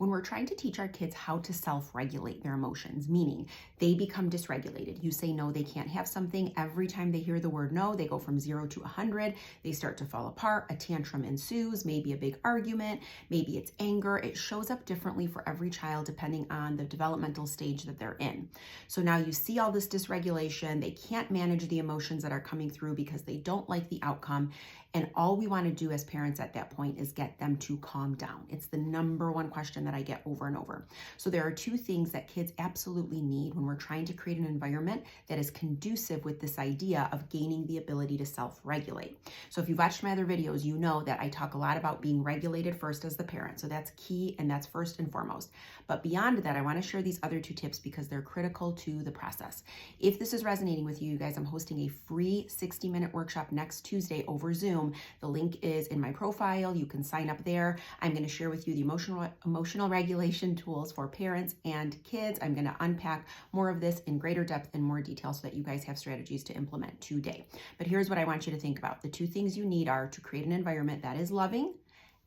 When we're trying to teach our kids how to self-regulate their emotions, meaning they become dysregulated. You say no, they can't have something. Every time they hear the word no, they go from 0 to 100. They start to fall apart. A tantrum ensues, maybe a big argument, maybe it's anger. It shows up differently for every child depending on the developmental stage that they're in. So now you see all this dysregulation. They can't manage the emotions that are coming through because they don't like the outcome. And all we want to do as parents at that point is get them to calm down. It's the number one question that I get over and over. So there are two things that kids absolutely need when we're trying to create an environment that is conducive with this idea of gaining the ability to self-regulate. So if you've watched my other videos, you know that I talk a lot about being regulated first as the parent. So that's key and that's first and foremost. But beyond that, I want to share these other two tips because they're critical to the process. If this is resonating with you guys, I'm hosting a free 60-minute workshop next Tuesday over Zoom. The link is in my profile. You can sign up there. I'm going to share with you the emotional regulation tools for parents and kids. I'm going to unpack more of this in greater depth and more detail so that you guys have strategies to implement today. But here's what I want you to think about. The two things you need are to create an environment that is loving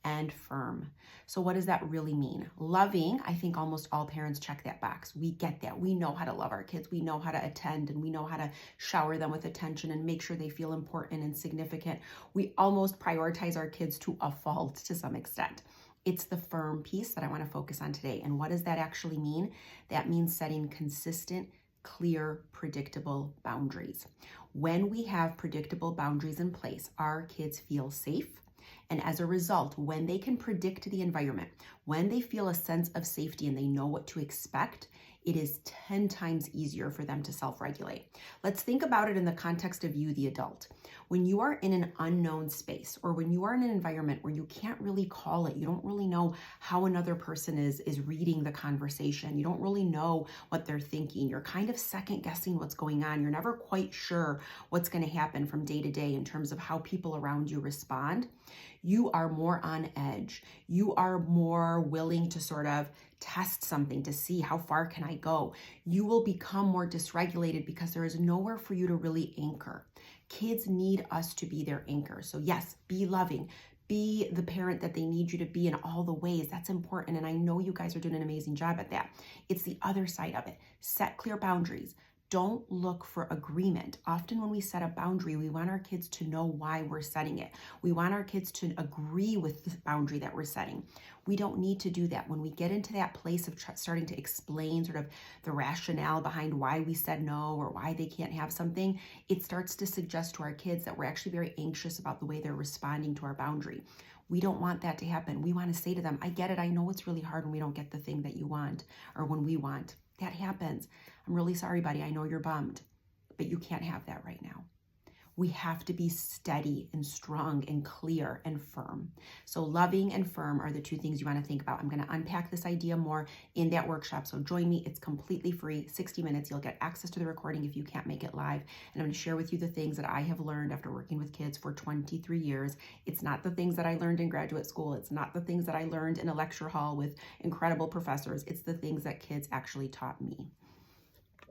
and firm. So what does that really mean? Loving, I think almost all parents check that box. We get that. We know how to love our kids. We know how to attend and we know how to shower them with attention and make sure they feel important and significant. We almost prioritize our kids to a fault to some extent. It's the firm piece that I want to focus on today. And what does that actually mean? That means setting consistent, clear, predictable boundaries. When we have predictable boundaries in place, our kids feel safe. And as a result, when they can predict the environment, when they feel a sense of safety and they know what to expect, it is 10 times easier for them to self-regulate. Let's think about it in the context of you, the adult. When you are in an unknown space or when you are in an environment where you can't really call it, you don't really know how another person is reading the conversation, you don't really know what they're thinking, you're kind of second guessing what's going on, you're never quite sure what's going to happen from day to day in terms of how people around you respond, you are more on edge. You are more willing to sort of test something to see how far can I go. You will become more dysregulated because there is nowhere for you to really anchor. Kids need us to be their anchor. So yes, be loving. Be the parent that they need you to be in all the ways. That's important. And I know you guys are doing an amazing job at that. It's the other side of it. Set clear boundaries. Don't look for agreement. Often when we set a boundary, we want our kids to know why we're setting it. We want our kids to agree with the boundary that we're setting. We don't need to do that. When we get into that place of starting to explain sort of the rationale behind why we said no or why they can't have something, it starts to suggest to our kids that we're actually very anxious about the way they're responding to our boundary. We don't want that to happen. We want to say to them, I get it. I know it's really hard when we don't get the thing that you want or when we want. That happens. I'm really sorry, buddy. I know you're bummed, but you can't have that right now. We have to be steady and strong and clear and firm. So loving and firm are the two things you want to think about. I'm going to unpack this idea more in that workshop. So join me. It's completely free, 60 minutes. You'll get access to the recording if you can't make it live. And I'm going to share with you the things that I have learned after working with kids for 23 years. It's not the things that I learned in graduate school. It's not the things that I learned in a lecture hall with incredible professors. It's the things that kids actually taught me.